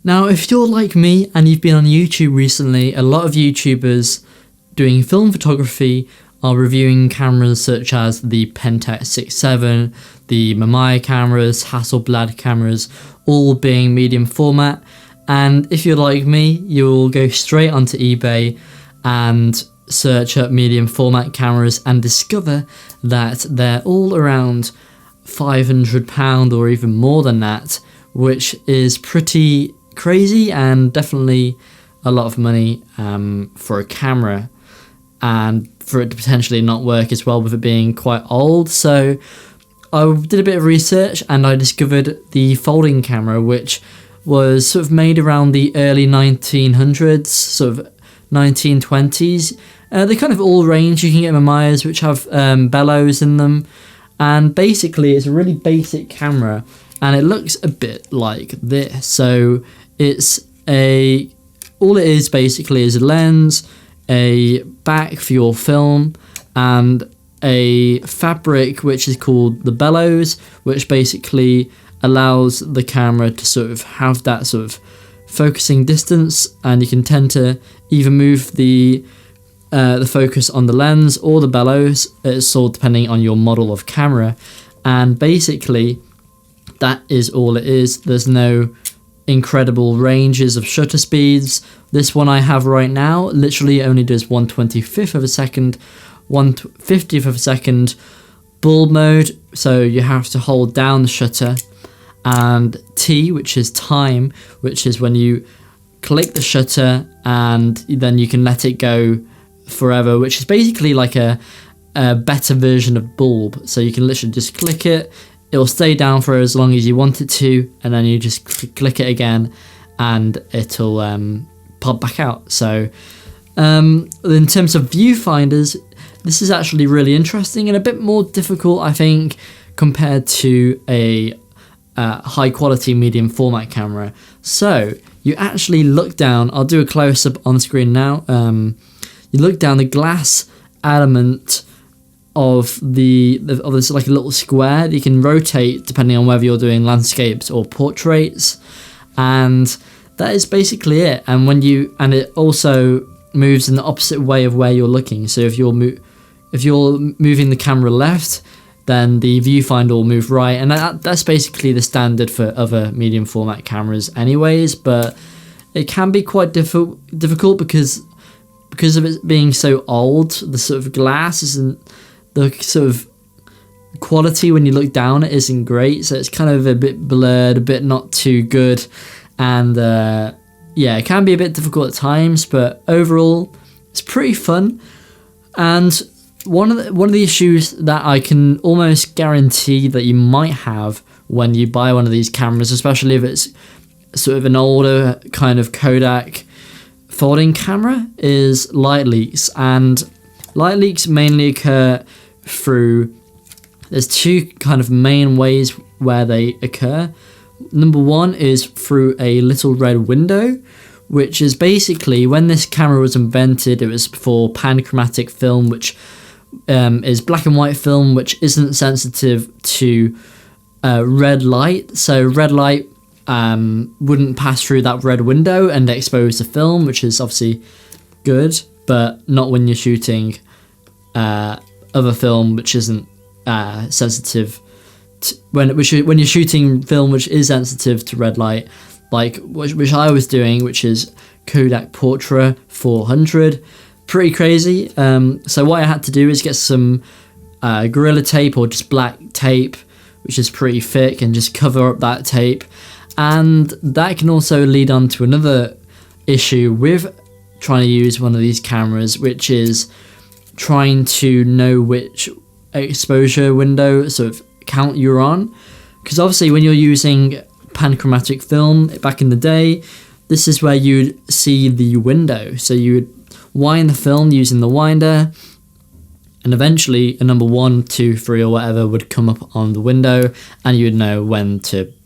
Now, if you're like me and you've been on YouTube recently, a lot of YouTubers doing film photography are reviewing cameras such as the Pentax 6.7, the Mamiya cameras, Hasselblad cameras, all being medium format. And if you're like me, you'll go straight onto eBay and search up medium format cameras and discover that they're all around £500 or even more than that, which is pretty crazy and definitely a lot of money for a camera, and for it to potentially not work as well with it being quite old. So I did a bit of research and I discovered the folding camera, which was sort of made around the early 1900s, sort of 1920s. They kind of all range. You can get Mamiyas which have bellows in them, and basically it's a really basic camera and it looks a bit like this. So it's all it is basically is a lens, a back for your film, and a fabric which is called the bellows, which basically allows the camera to sort of have that sort of focusing distance, and you can tend to either move the focus on the lens or the bellows. It's all depending on your model of camera, and basically that is all it is. There's no incredible ranges of shutter speeds. This one I have right now literally only does 1/25th of a second, 1/50th of a second bulb mode, so you have to hold down the shutter, and T, which is time, which is when you click the shutter and then you can let it go forever, which is basically like a better version of bulb. So you can literally just click it, it'll stay down for as long as you want it to, and then you just click it again and it'll pop back out. So in terms of viewfinders, this is actually really interesting and a bit more difficult, I think, compared to a high quality medium format camera. So you actually look down, I'll do a close-up on screen now. You look down the glass element of this, like a little square that you can rotate depending on whether you're doing landscapes or portraits, and that is basically it. And it also moves in the opposite way of where you're looking. So if you're moving the camera left, then the viewfinder will move right, and that's basically the standard for other medium format cameras anyways. But it can be quite difficult because of it being so old. The sort of glass isn't, the sort of quality when you look down it isn't great, so it's kind of a bit blurred, a bit not too good, and it can be a bit difficult at times, but overall it's pretty fun. And one of the issues that I can almost guarantee that you might have when you buy one of these cameras, especially if it's sort of an older kind of Kodak folding camera, is light leaks. And light leaks mainly occur through, there's two kind of main ways where they occur. Number one is through a little red window, which is basically, when this camera was invented, it was for panchromatic film, which is black and white film, which isn't sensitive to red light. So red light wouldn't pass through that red window and expose the film, which is obviously good, but not when you're shooting other film which isn't sensitive to, when you're shooting film which is sensitive to red light, like which I was doing, which is Kodak Portra 400. Pretty crazy. So what I had to do is get some Gorilla Tape, or just black tape, which is pretty thick, and just cover up that tape. And that can also lead on to another issue with trying to use one of these cameras, which is trying to know which exposure window sort of count you're on. Because obviously when you're using panchromatic film back in the day, this is where you'd see the window. So you would wind the film using the winder, and eventually a number 1, 2, 3 or whatever would come up on the window, and you would know when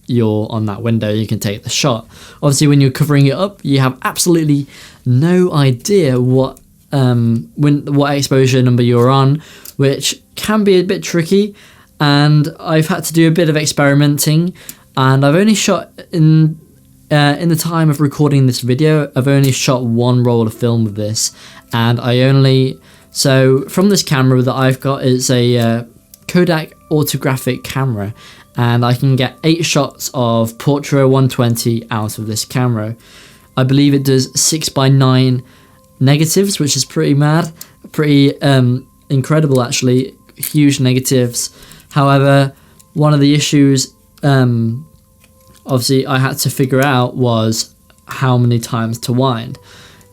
you're on that window, you can take the shot. Obviously when you're covering it up, you have absolutely no idea what exposure number you're on, which can be a bit tricky. And I've had to do a bit of experimenting, and I've only shot in in the time of recording this video, I've only shot one roll of film with this, and so from this camera that I've got, it's a Kodak Autographic camera, and I can get 8 shots of Portra 120 out of this camera. I believe it does 6:9 negatives, which is pretty mad, pretty incredible actually, huge negatives. However, one of the issues obviously I had to figure out was how many times to wind.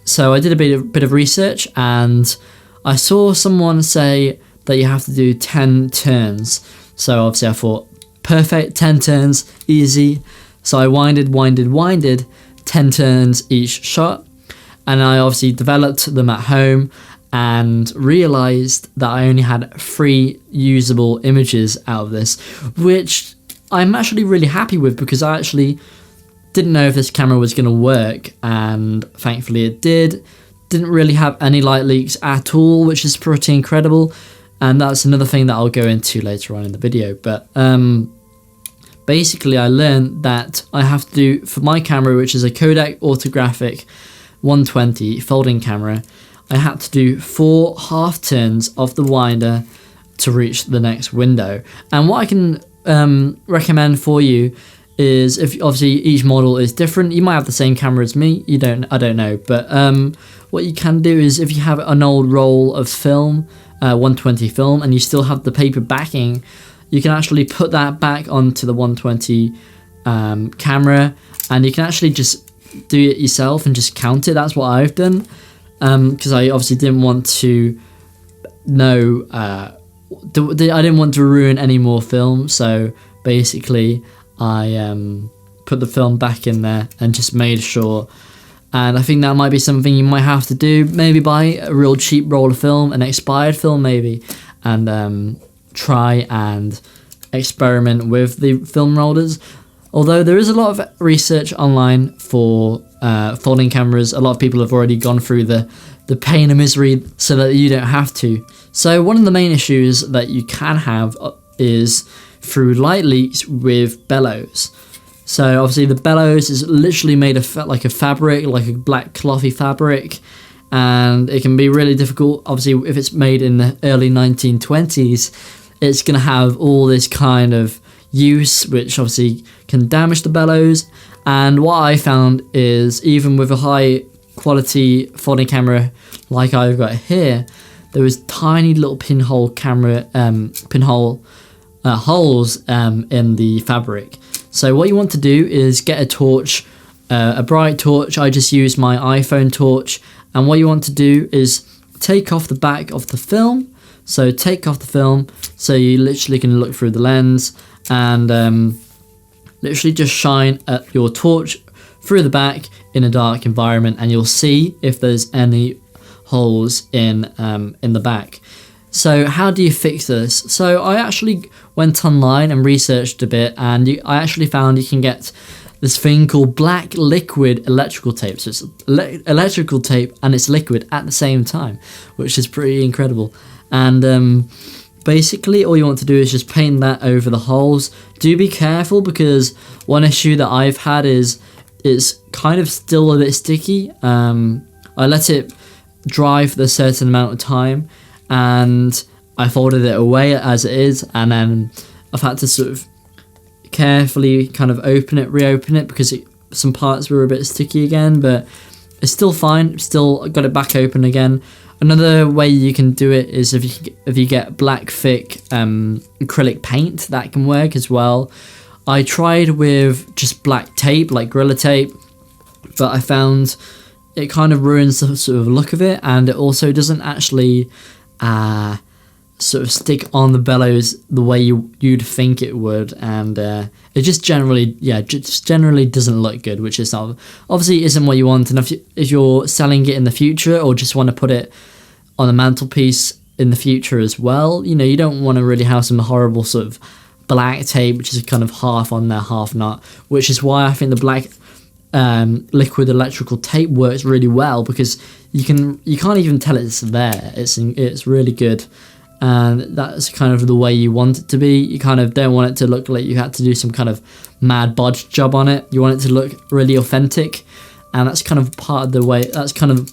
So I did a bit of research, and I saw someone say that you have to do 10 turns. So obviously I thought, perfect, 10 turns, easy. So I winded 10 turns each shot, and I obviously developed them at home and realized that I only had 3 usable images out of this, which I'm actually really happy with, because I actually didn't know if this camera was going to work, and thankfully it did. Didn't really have any light leaks at all, which is pretty incredible, and that's another thing that I'll go into later on in the video. But basically I learned that I have to do, for my camera, which is a Kodak Autographic 120 folding camera, I had to do 4 half turns of the winder to reach the next window. And what I can recommend for you is, if obviously each model is different, you might have the same camera as me, I don't know, but what you can do is, if you have an old roll of film, 120 film, and you still have the paper backing, you can actually put that back onto the 120 camera, and you can actually just do it yourself and just count it. That's what I've done, because I obviously didn't want to I didn't want to ruin any more film, so basically I put the film back in there and just made sure. And I think that might be something you might have to do, maybe buy a real cheap roll of film, an expired film maybe, and try and experiment with the film rollers. Although there is a lot of research online for folding cameras, a lot of people have already gone through the pain and misery so that you don't have to. So one of the main issues that you can have is through light leaks with bellows. So obviously the bellows is literally made of like a fabric, like a black clothy fabric, and it can be really difficult. Obviously if it's made in the early 1920s, it's going to have all this kind of use, which obviously can damage the bellows. And what I found is, even with a high quality folding camera like I've got here, there was tiny little pinhole holes in the fabric. So what you want to do is get a torch, a bright torch. I just used my iPhone torch, and what you want to do is take off the back of the film. So take off the film, so you literally can look through the lens, and literally just shine your torch through the back in a dark environment, and you'll see if there's any holes in the back. So how do you fix this? So I actually went online and researched a bit, and I actually found you can get this thing called black liquid electrical tape. So it's electrical tape and it's liquid at the same time, which is pretty incredible. And basically all you want to do is just paint that over the holes. Do be careful, because one issue that I've had is it's kind of still a bit sticky. I let it dry for a certain amount of time, and I folded it away as it is, and then I've had to sort of carefully kind of reopen it, because some parts were a bit sticky again, but it's still fine. Still got it back open again. Another way you can do it is if you get black thick acrylic paint, that can work as well. I tried with just black tape, like Gorilla Tape, but I found it kind of ruins the sort of look of it, and it also doesn't actually sort of stick on the bellows the way you'd think it would, and it just generally doesn't look good, which is obviously isn't what you want. And if you're selling it in the future, or just want to put it on a mantelpiece in the future as well, you don't want to really have some horrible sort of black tape which is kind of half on there, half not, which is why I think the black liquid electrical tape works really well, because you can't even tell it's there. It's really good. and that's kind of the way you want it to be. You kind of don't want it to look like you had to do some kind of mad bodge job on it. You want it to look really authentic, and that's kind of part of the way, that's kind of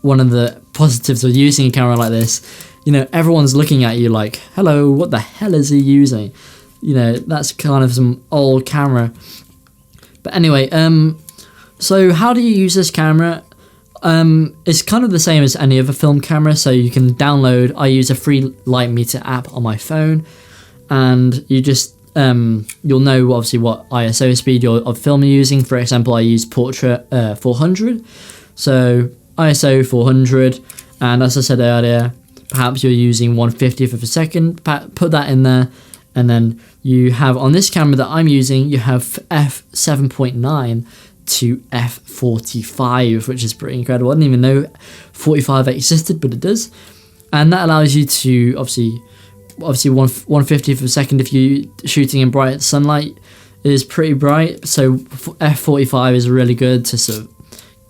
one of the positives of using a camera like this. You know, everyone's looking at you like, hello, what the hell is he using? You know, that's kind of some old camera. But anyway, so how do you use this camera? It's kind of the same as any other film camera, so you can download, I use a free light meter app on my phone, and you just, you'll know obviously what ISO speed of film you're using. For example, I use Portra 400, so ISO 400, and as I said earlier, perhaps you're using 1/50th of a second, put that in there, and then you have, on this camera that I'm using, you have f7.9 to f45, which is pretty incredible. I didn't even know 45 existed, but it does, and that allows you to obviously 1/50th of a second if you're shooting in bright sunlight is pretty bright, so f45 is really good to sort of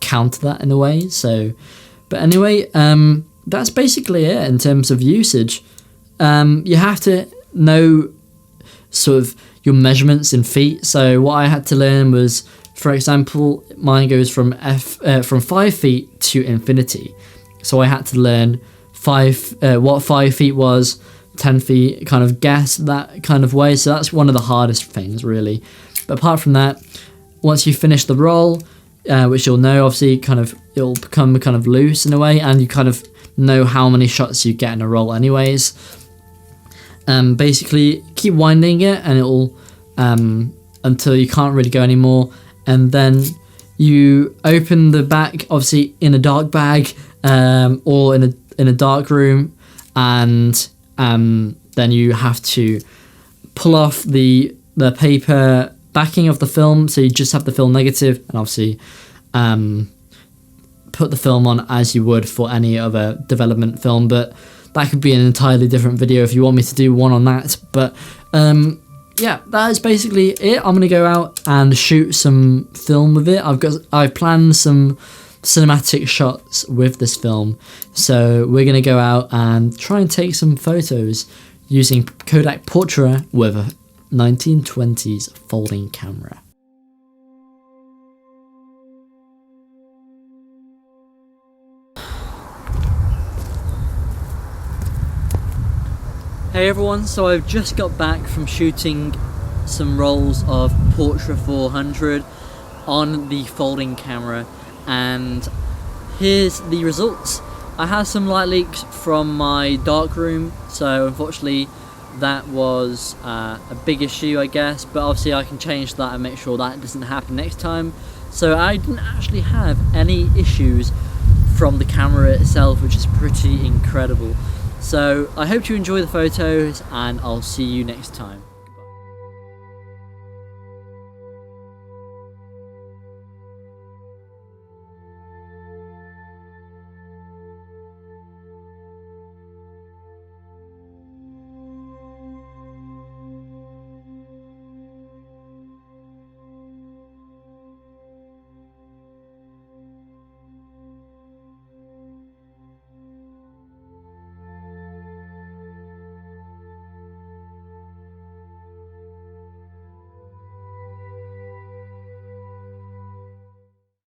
counter that in a way. So, but anyway, that's basically it in terms of usage. You have to know sort of your measurements in feet. So what I had to learn was, for example, mine goes from 5 feet to infinity. So I had to learn what 5 feet was, 10 feet, kind of guess that kind of way. So that's one of the hardest things, really. But apart from that, once you finish the roll, which you'll know, obviously, kind of it'll become kind of loose in a way, and you kind of know how many shots you get in a roll anyways. Basically keep winding it, and it'll until you can't really go anymore, and then you open the back, obviously in a dark bag, or in a dark room, and then you have to pull off the paper backing of the film, so you just have the film negative, and obviously put the film on as you would for any other development film, but that could be an entirely different video if you want me to do one on that. But yeah, that is basically it. I'm gonna go out and shoot some film with it. I've planned some cinematic shots with this film, so we're gonna go out and try and take some photos using Kodak Portra with a 1920s folding camera. Hey everyone, so I've just got back from shooting some rolls of Portra 400 on the folding camera, and here's the results. I had some light leaks from my darkroom, so unfortunately that was a big issue, I guess, but obviously I can change that and make sure that doesn't happen next time. So I didn't actually have any issues from the camera itself, which is pretty incredible. So I hope you enjoy the photos, and I'll see you next time.